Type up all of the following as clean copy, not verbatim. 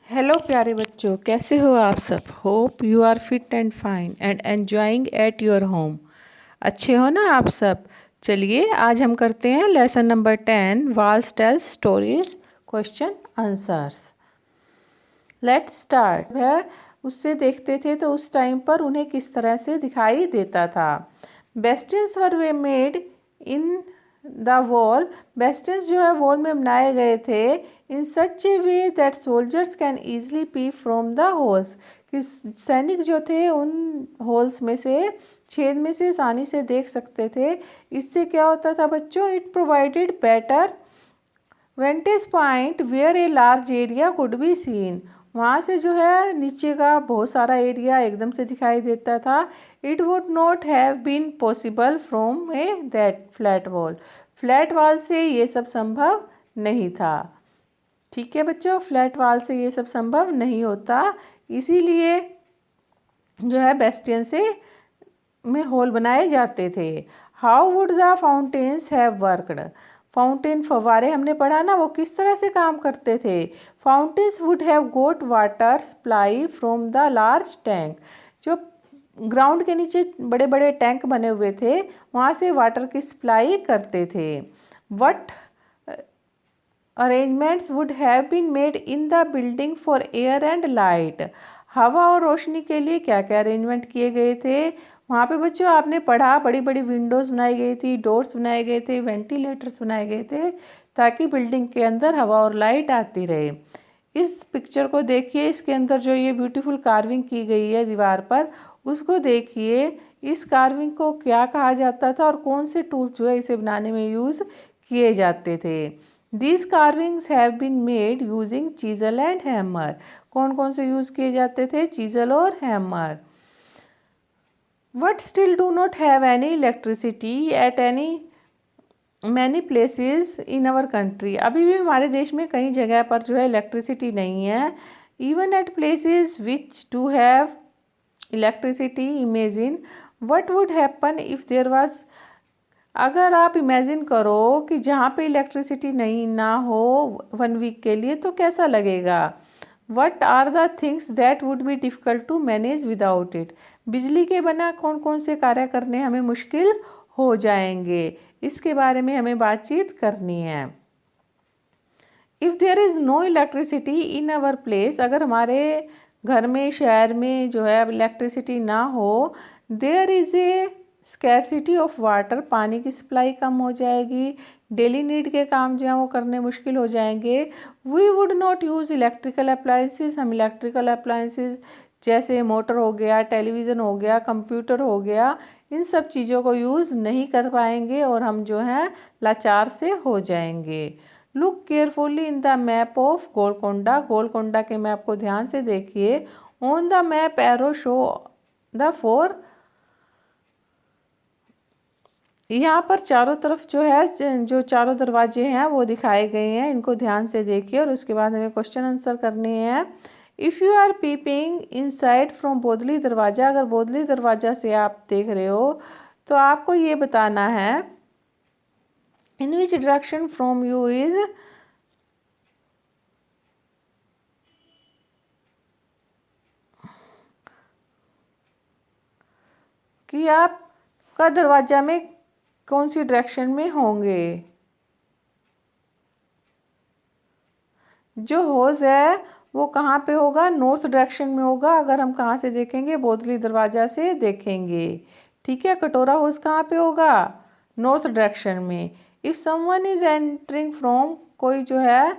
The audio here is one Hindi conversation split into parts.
हेलो प्यारे बच्चों, कैसे हो आप सब। Hope you are fit and fine and enjoying at your home. अच्छे हो ना आप सब। चलिए आज हम करते हैं lesson number 10 walls tells stories question answers. Let's start. वह उससे देखते थे तो उस टाइम पर उन्हें किस तरह से दिखाई देता था। Bastions were made in the wall. Bastions जो है वॉल में बनाए गए थे in such a way that soldiers can easily peep from the holes. कि सैनिक जो थे उन होल्स में से, छेद में से आसानी से देख सकते थे। इससे क्या होता था बच्चों, it provided better vantage point where a large area could be seen. वहाँ से जो है नीचे का बहुत सारा एरिया एकदम से दिखाई देता था। It would not have been possible from a that flat wall. Flat wall से ये सब संभव नहीं था। ठीक है बच्चों, फ्लैट वॉल से ये सब संभव नहीं होता, इसीलिए जो है बेस्टियन से में होल बनाए जाते थे। How would the fountains have worked. Fountain फव्वारे हमने पढ़ा ना, वो किस तरह से काम करते थे। Fountains would have got water supply from the large tank. जो ग्राउंड के नीचे बड़े बड़े टैंक बने हुए थे, वहाँ से वाटर की सप्लाई करते थे। What arrangements would have been made in the building for air and light. हवा और रोशनी के लिए क्या क्या अरेंजमेंट किए गए थे वहाँ पे बच्चों। आपने पढ़ा बड़ी बड़ी विंडोज़ बनाई गई थी, डोर्स बनाए गए थे, वेंटिलेटर्स बनाए गए थे, ताकि बिल्डिंग के अंदर हवा और लाइट आती रहे। इस पिक्चर को देखिए, इसके अंदर जो ये ब्यूटीफुल कार्विंग की गई है दीवार पर, उसको देखिए। इस कार्विंग को क्या कहा जाता था और कौन से टूल जो है इसे बनाने में यूज़ किए जाते थे। These carvings have been made using chisel and hammer। कौन कौन से यूज़ किए जाते थे, चीजल और hammer. But still do not have any electricity at any many places in our country। अभी भी हमारे देश में कई जगह पर जो है इलेक्ट्रिसिटी नहीं है। Even at places which do have electricity, imagine what would happen if there was। अगर आप इमेजिन करो कि जहाँ पे इलेक्ट्रिसिटी नहीं ना हो 1 वीक के लिए, तो कैसा लगेगा। What are the things that would be difficult to manage without it. बिजली के बिना कौन कौन से कार्य करने हमें मुश्किल हो जाएंगे, इसके बारे में हमें बातचीत करनी है। If there is no electricity in our place. अगर हमारे घर में, शहर में जो है इलेक्ट्रिसिटी ना हो, there is a scarcity of water. पानी की सप्लाई कम हो जाएगी, डेली नीड के काम जो है वो करने मुश्किल हो जाएंगे। We would not use electrical appliances. हम इलेक्ट्रिकल अप्लायंसेस जैसे मोटर हो गया, टेलीविज़न हो गया, कंप्यूटर हो गया, इन सब चीज़ों को यूज़ नहीं कर पाएंगे और हम जो है लाचार से हो जाएंगे। Look carefully in the map of Golconda. Golconda के मैप को ध्यान से देखिए। On the map arrow show the 4। यहाँ पर चारों तरफ जो है, जो चारों दरवाजे हैं वो दिखाए गए हैं, इनको ध्यान से देखिए और उसके बाद हमें क्वेश्चन आंसर करने हैं। If you are peeping inside from Bodli दरवाज़ा। अगर बोदली दरवाज़ा से आप देख रहे हो तो आपको ये बताना है in which direction from you is. कि आप का दरवाज़ा में कौन सी डायरेक्शन में होंगे। जो होज है वो कहाँ पे होगा, नॉर्थ डायरेक्शन में होगा। अगर हम कहाँ से देखेंगे, बोदली दरवाज़ा से देखेंगे। ठीक है, कटोरा होज कहाँ पे होगा, नॉर्थ डायरेक्शन में। If someone is entering from, कोई जो है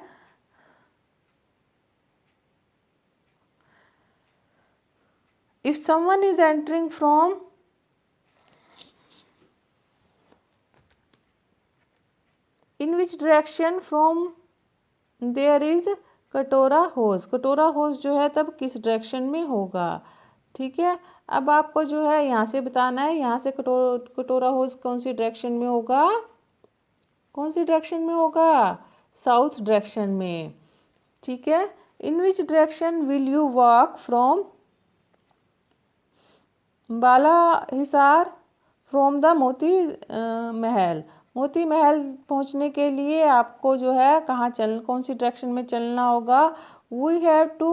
if someone is entering from in which direction from there is कटोरा होज। कटोरा होज जो है तब किस डायरेक्शन में होगा। ठीक है, अब आपको जो है यहाँ से बताना है, यहाँ से कटोरा होज कौन सी डायरेक्शन में होगा, कौन सी डायरेक्शन में होगा, साउथ डायरेक्शन में। ठीक है, in which direction will you walk from Bala Hisar from the Moti Mahal. Moti Mahal पहुंचने के लिए आपको जो है कौन सी डायरेक्शन में चलना होगा? We have to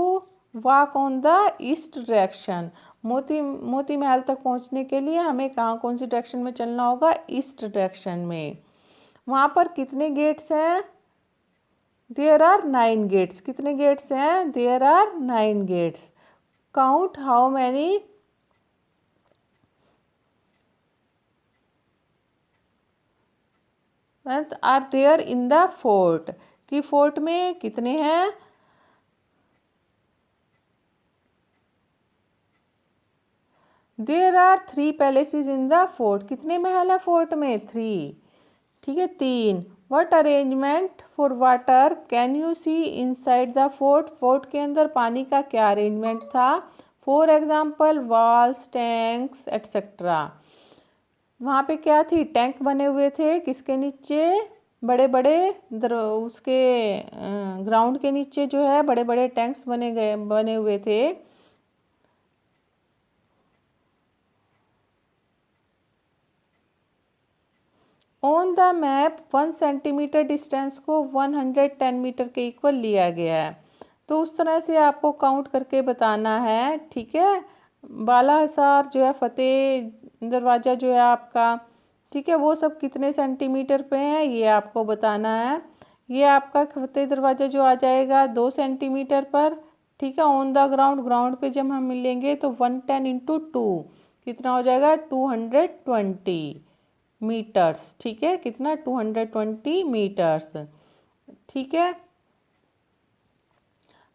walk on the east direction. Moti Mahal तक पहुंचने के लिए हमें कौन सी डायरेक्शन में चलना होगा? ईस्ट डायरेक्शन में। वहाँ पर कितने गेट्स हैं? There are 9 gates. कितने गेट्स हैं? There are 9 gates. Count how many are there in the fort. कि फोर्ट में कितने हैं? There are 3 palaces in the fort. कितने महल है फोर्ट में? 3। ठीक है, 3। What arrangement for water can you see inside the fort. Fort के अंदर पानी का क्या अरेंजमेंट था? For example wells, tanks etcetera. वहाँ पे क्या थी? टैंक बने हुए थे। किसके नीचे? बड़े बड़े उसके ग्राउंड के नीचे जो है बड़े बड़े टैंक्स बने हुए थे। On the map 1 centimetre distance को 110 मीटर के इक्वल लिया गया है। तो उस तरह से आपको काउंट करके बताना है। ठीक है, बाला हिसार जो है, फतेह दरवाज़ा जो है आपका, ठीक है, वो सब कितने सेंटीमीटर पे है ये आपको बताना है। ये आपका फतेह दरवाज़ा जो आ जाएगा 2 सेंटीमीटर पर। ठीक है, ऑन द ग्राउंड पे जब हम मिलेंगे तो 110 इंटू 2 कितना हो जाएगा? 220 मीटर्स। ठीक है, कितना? 220 मीटर्स। ठीक है,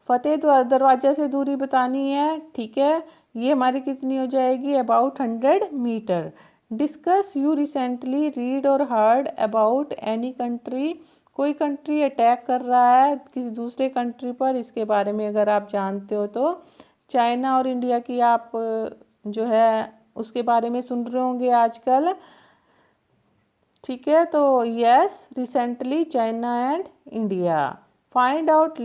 फतेह दरवाजा से दूरी बतानी है। ठीक है, ये हमारी कितनी हो जाएगी? About 100 meter. Discuss you recently read or heard about any country. कोई कंट्री अटैक कर रहा है किसी दूसरे कंट्री पर, इसके बारे में अगर आप जानते हो तो। चाइना और इंडिया की आप जो है उसके बारे में सुन रहे होंगे आजकल। ठीक है, तो yes, recently China and India. Find out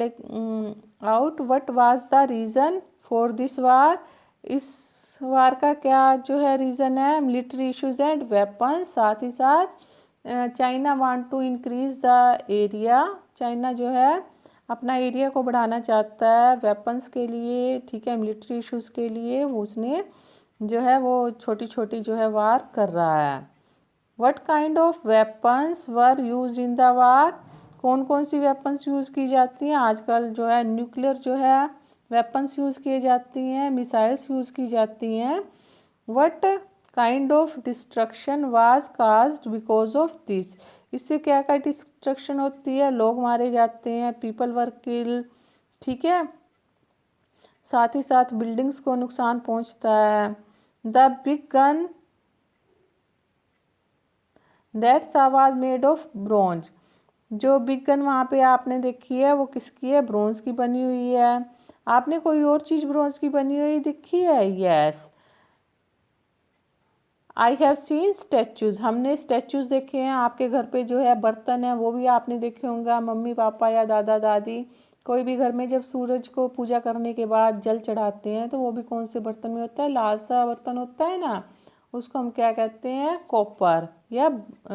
out what was the reason for this war. इस वार का क्या जो है रीज़न है? Military issues and weapons. साथ ही साथ China want to increase the area. China जो है अपना एरिया को बढ़ाना चाहता है वेपन्स के लिए। ठीक है, मिलिट्री इश्यूज के लिए उसने जो है वो छोटी छोटी जो है वार कर रहा है। What kind of weapons were used in the war? कौन कौन सी वेपन्स यूज़ की जाती हैं आजकल? जो है न्यूक्लियर जो है वेपन्स यूज़ किए जाती हैं, मिसाइल्स यूज़ की जाती हैं। What kind of destruction was caused because of this? इससे क्या क्या डिस्ट्रक्शन होती है? लोग मारे जाते हैं, पीपल वर किल। ठीक है, साथ ही साथ बिल्डिंग्स को नुकसान पहुंचता है। द बिग गन दैट्स आवाज मेड ऑफ ब्रॉन्ज। जो बिग गन वहाँ पे आपने देखी है वो किसकी है? ब्रॉन्ज की बनी हुई है। आपने कोई और चीज़ ब्रॉन्ज की बनी हुई देखी है? Yes, I have seen statues. हमने स्टैचूज देखे हैं। आपके घर पे जो है बर्तन है वो भी आपने देखे होंगे, मम्मी पापा या दादा दादी। कोई भी घर में जब सूरज को पूजा करने के बाद जल चढ़ाते हैं तो वो भी कौन से बर्तन में होता है? लाल सा बर्तन होता है ना, उसको हम क्या कहते हैं? कॉपर, या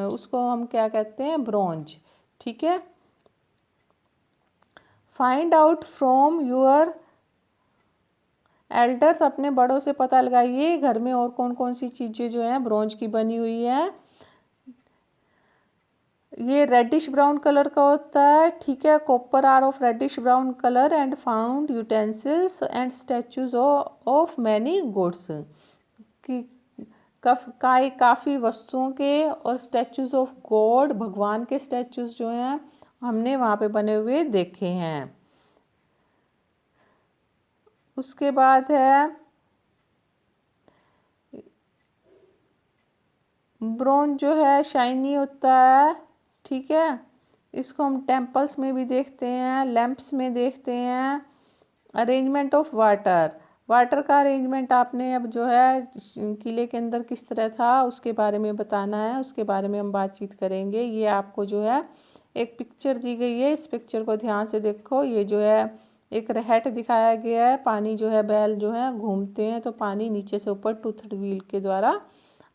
उसको हम क्या कहते हैं? ब्रॉन्ज। ठीक है, find out from your elders. अपने बड़ों से पता लगाइए घर में और कौन कौन सी चीज़ें जो हैं ब्रॉन्ज की बनी हुई है। ये रेडिश ब्राउन कलर का होता है। ठीक है, copper are of reddish brown colour and found utensils and statues of many goods. कि काफ़ी वस्तुओं के और स्टैचूज ऑफ गॉड, भगवान के स्टैचूज जो हैं हमने वहाँ पे बने हुए देखे हैं। उसके बाद है ब्रॉन्ज जो है शाइनी होता है। ठीक है, इसको हम टेम्पल्स में भी देखते हैं, लैंप्स में देखते हैं। Arrangement of water. वाटर का अरेंजमेंट आपने अब जो है किले के अंदर किस तरह था उसके बारे में बताना है, उसके बारे में हम बातचीत करेंगे। ये आपको जो है एक पिक्चर दी गई है, इस पिक्चर को ध्यान से देखो। ये जो है एक रहट दिखाया गया है। पानी जो है, बैल जो है घूमते हैं तो पानी नीचे से ऊपर टूथड व्हील के द्वारा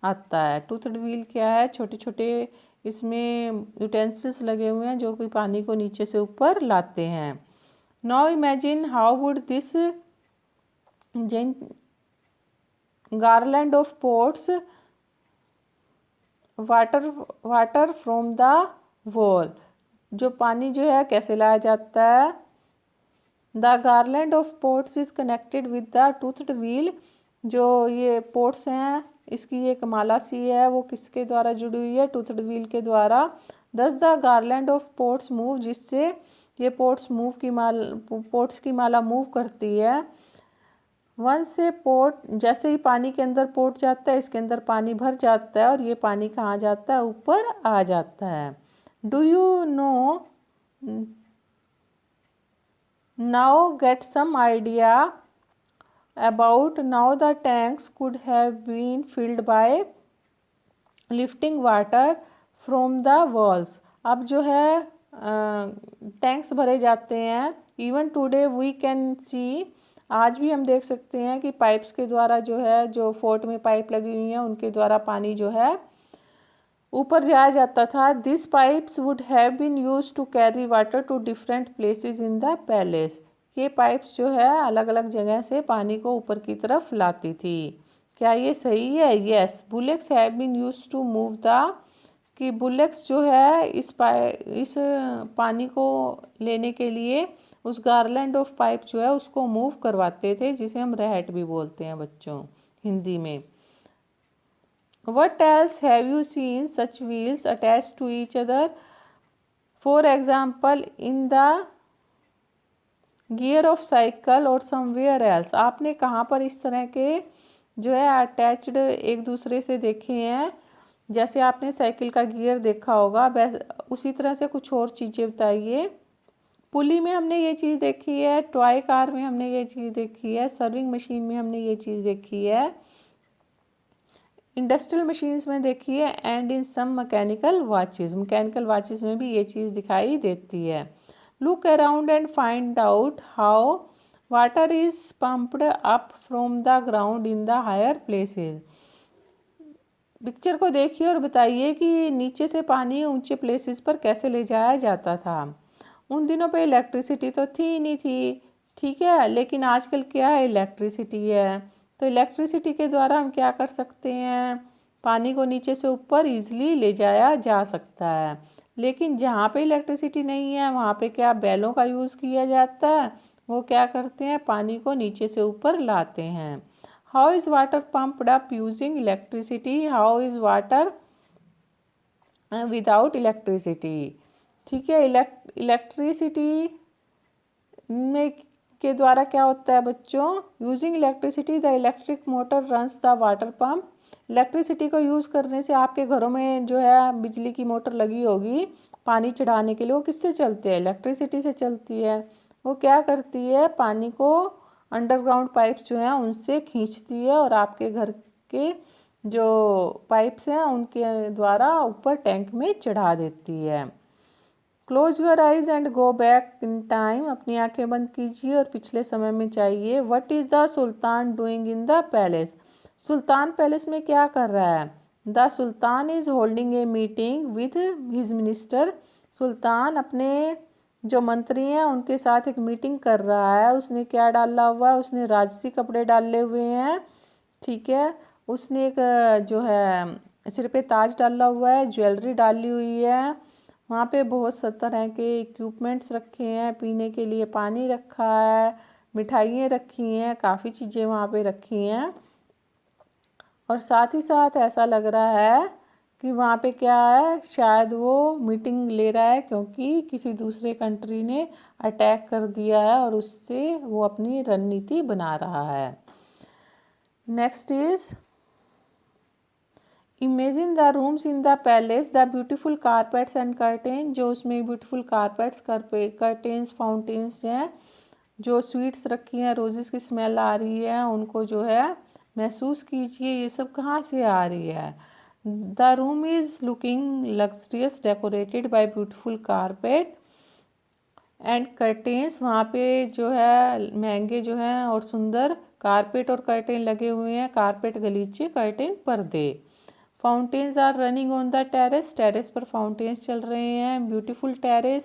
आता है। टूथड व्हील क्या है? छोटे छोटे इसमें यूटेंसिल्स लगे हुए हैं जो कि पानी को नीचे से ऊपर लाते हैं। Now imagine how would this garland of pots water from the wall. जो पानी जो है कैसे लाया जाता है। The garland of pots is connected with the toothed wheel. जो ये पोट्स हैं इसकी एक माला सी है, वो किसके द्वारा जुड़ी हुई है, टूथड व्हील के द्वारा। Thus the garland of pots move, जिससे ये पोट्स की माला मूव करती है। वन से पोट, जैसे ही पानी के अंदर पोट जाता है इसके अंदर पानी भर जाता है और ये पानी कहाँ जाता है, ऊपर आ जाता है। Do you know now get some idea about now the tanks could have been filled by lifting water from the wells. अब जो है टैंक्स भरे जाते हैं। Even today we can see, आज भी हम देख सकते हैं कि पाइप्स के द्वारा जो है, जो फोर्ट में पाइप लगी हुई हैं उनके द्वारा पानी जो है ऊपर जाया जाता था। This pipes would have been used to carry water to different places in the palace. ये पाइप्स जो है अलग अलग जगह से पानी को ऊपर की तरफ लाती थी। क्या ये सही है? Yes, bullets have been used to move the, कि बुलेट्स जो है इस पानी को लेने के लिए उस गार्लैंड ऑफ पाइप जो है उसको मूव करवाते थे, जिसे हम रहट भी बोलते हैं बच्चों हिंदी में। What else have you seen such wheels attached to each other? For example, in the gear of cycle or somewhere else. आपने कहाँ पर इस तरह के जो है अटैच्ड एक दूसरे से देखे हैं? जैसे आपने साइकिल का गियर देखा होगा, वैसे उसी तरह से कुछ और चीज़ें बताइए। पुली में हमने ये चीज़ देखी है, टॉय कार में हमने ये चीज़ देखी है, सर्विंग मशीन में हमने ये चीज़ देखी है, इंडस्ट्रियल मशीन्स में देखी है, and in some mechanical watches में भी ये चीज़ दिखाई देती है। Look around and find out how water is pumped up from the ground in the higher places. Picture को देखिए और बताइए कि नीचे से पानी ऊंचे प्लेसेस पर कैसे ले जाया जाता था। उन दिनों पे इलेक्ट्रिसिटी तो थी नहीं थी, ठीक है, लेकिन आजकल क्या है, इलेक्ट्रिसिटी है। तो इलेक्ट्रिसिटी के द्वारा हम क्या कर सकते हैं, पानी को नीचे से ऊपर इजीली ले जाया जा सकता है। लेकिन जहाँ पे इलेक्ट्रिसिटी नहीं है वहाँ पे क्या बैलों का यूज़ किया जाता है, वो क्या करते हैं, पानी को नीचे से ऊपर लाते हैं। How is water pumped up using electricity, how is water without electricity. ठीक है, इलेक्ट्रिसिटी में के द्वारा क्या होता है बच्चों, using electricity the electric motor runs the water pump. Electricity को यूज़ करने से आपके घरों में जो है बिजली की मोटर लगी होगी पानी चढ़ाने के लिए, वो किससे चलती है, इलेक्ट्रिसिटी से चलती है। वो क्या करती है, पानी को अंडरग्राउंड पाइप्स जो हैं उनसे खींचती है और आपके घर के जो पाइप्स हैं उनके द्वारा ऊपर टैंक में चढ़ा देती है। Close your eyes and go back in time. अपनी आंखें बंद कीजिए और पिछले समय में जाइए। What is the sultan doing in the palace. सुल्तान पैलेस में क्या कर रहा है। The sultan is holding a meeting with his minister. सुल्तान अपने जो मंत्री हैं उनके साथ एक मीटिंग कर रहा है। उसने क्या डाला हुआ है, उसने राजसी कपड़े डाले हुए हैं, ठीक है। उसने एक जो है सिर पे ताज डाला हुआ है, ज्वेलरी डाली हुई है। वहाँ पे बहुत सा तरह के इक्विपमेंट्स रखे हैं, पीने के लिए पानी रखा है, मिठाइयाँ रखी हैं, काफ़ी चीज़ें वहाँ पे रखी हैं। और साथ ही साथ ऐसा लग रहा है कि वहाँ पे क्या है, शायद वो मीटिंग ले रहा है क्योंकि किसी दूसरे कंट्री ने अटैक कर दिया है और उससे वो अपनी रणनीति बना रहा है। Next is imagine the rooms in the palace, the beautiful carpets and curtain. जो उसमें ब्यूटीफुल कारपेट्स, कर्टेन्स, फाउंटेन्स हैं, जो स्वीट्स रखी हैं, रोजेस की स्मेल आ रही है, उनको जो है महसूस कीजिए। ये सब कहाँ से आ रही है। The room is looking luxurious decorated by beautiful carpet and curtains. वहाँ पे जो है महंगे जो हैं और सुंदर कारपेट और कर्टेन लगे हुए हैं। कारपेट गलीचे, कर्टेन पर्दे। Fountains are running on the terrace, terrace पर फाउंटेन्स चल रहे हैं। Beautiful terrace.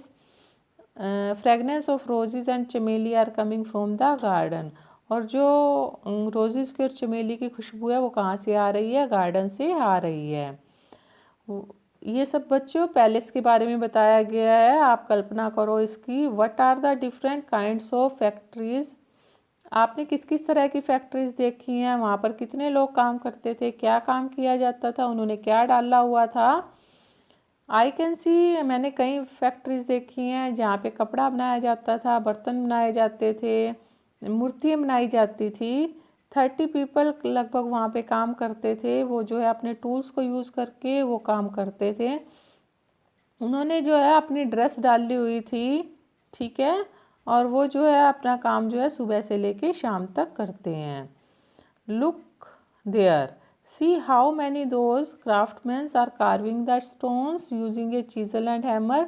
Fragrance of roses and chameli are coming from the garden, और जो रोजेस की और चमेली की खुशबू है वो कहाँ से आ रही है? गार्डन से आ रही है। ये सब बच्चों पैलेस के बारे में बताया गया है। आप कल्पना करो इसकी। What are the different kinds of factories, आपने किस किस तरह की फैक्ट्रीज देखी हैं? वहाँ पर कितने लोग काम करते थे? क्या काम किया जाता था? उन्होंने क्या डाला हुआ था? आई कैन सी, मैंने कई फैक्ट्रीज देखी हैं जहाँ पे कपड़ा बनाया जाता था, बर्तन बनाए जाते थे, मूर्तियाँ बनाई जाती थी। 30 पीपल लगभग वहाँ पे काम करते थे। वो जो है अपने टूल्स को यूज़ करके वो काम करते थे। उन्होंने जो है अपनी ड्रेस डाली हुई थी, ठीक है, और वो जो है अपना काम जो है सुबह से लेके शाम तक करते हैं। Look there, see how many those craftsman are carving the stones using a chisel and hammer.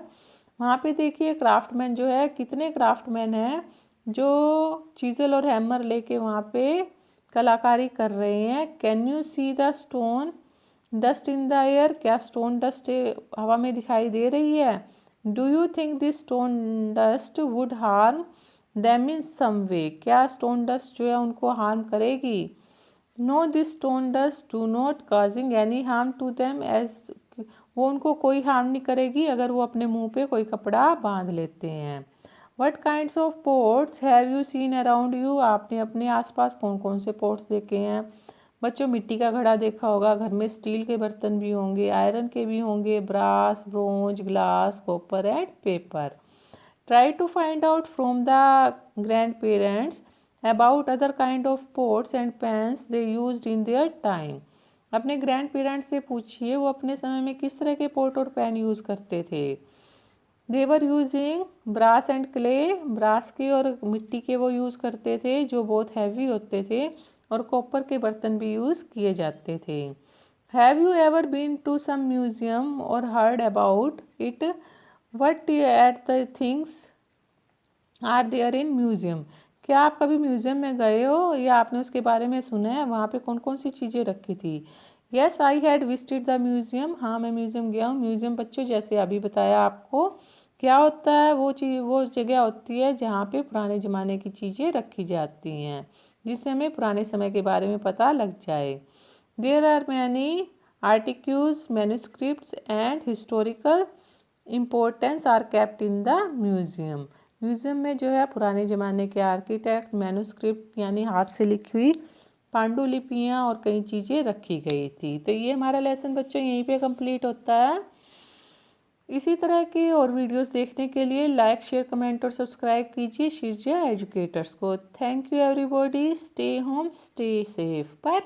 वहाँ पे देखिए क्राफ्टमैन जो है, कितने क्राफ्टमैन हैं जो चीजल और हैमर लेके वहाँ पे कलाकारी कर रहे हैं। Can you see the stone dust in the air, क्या स्टोन डस्ट हवा में दिखाई दे रही है? Do you think this stone dust would harm them in some way, क्या स्टोन डस्ट जो है उनको हार्म करेगी? No, this stone dust do not causing any harm to them, as वो उनको कोई हार्म नहीं करेगी अगर वो अपने मुंह पे कोई कपड़ा बांध लेते हैं। What kinds of pots have you seen around you, आपने अपने आसपास कौन कौन से पोट्स देखे हैं? बच्चों मिट्टी का घड़ा देखा होगा, घर में स्टील के बर्तन भी होंगे, आयरन के भी होंगे, brass, bronze, glass, copper and paper. Try to find out from the grandparents about other kind of pots and pans they used in their time. अपने ग्रैंड पेरेंट्स से पूछिए वो अपने समय में किस तरह के पोट और पैन यूज़ करते थे। They were using brass and clay, brass के और मिट्टी के वो यूज़ करते थे जो बहुत हैवी होते थे, और कॉपर के बर्तन भी यूज़ किए जाते थे। Have you ever been to some museum or heard about it, what at the things are there in museum, क्या आप कभी म्यूजियम में गए हो या आपने उसके बारे में सुना है? वहाँ पे कौन कौन सी चीज़ें रखी थी? Yes I had visited the museum, हाँ मैं म्यूजियम गया हूँ। म्यूजियम बच्चों जैसे अभी बताया आपको, क्या होता है? वो चीज़, वो जगह होती है जहाँ पे पुराने ज़माने की चीज़ें रखी जाती हैं, जिससे हमें पुराने समय के बारे में पता लग जाए। There are many artefacts, manuscripts and historical importance are kept in the museum. Museum में जो है पुराने ज़माने के आर्किटेक्ट, मैन्युस्क्रिप्ट यानी हाथ से लिखी हुई पांडुलिपियाँ और कई चीज़ें रखी गई थी। तो ये हमारा लेसन बच्चों यहीं पे कंप्लीट होता है। इसी तरह के और वीडियोस देखने के लिए लाइक, शेयर, कमेंट और सब्सक्राइब कीजिए शीर्जा एजुकेटर्स को। Thank you everybody, stay home, stay safe, bye.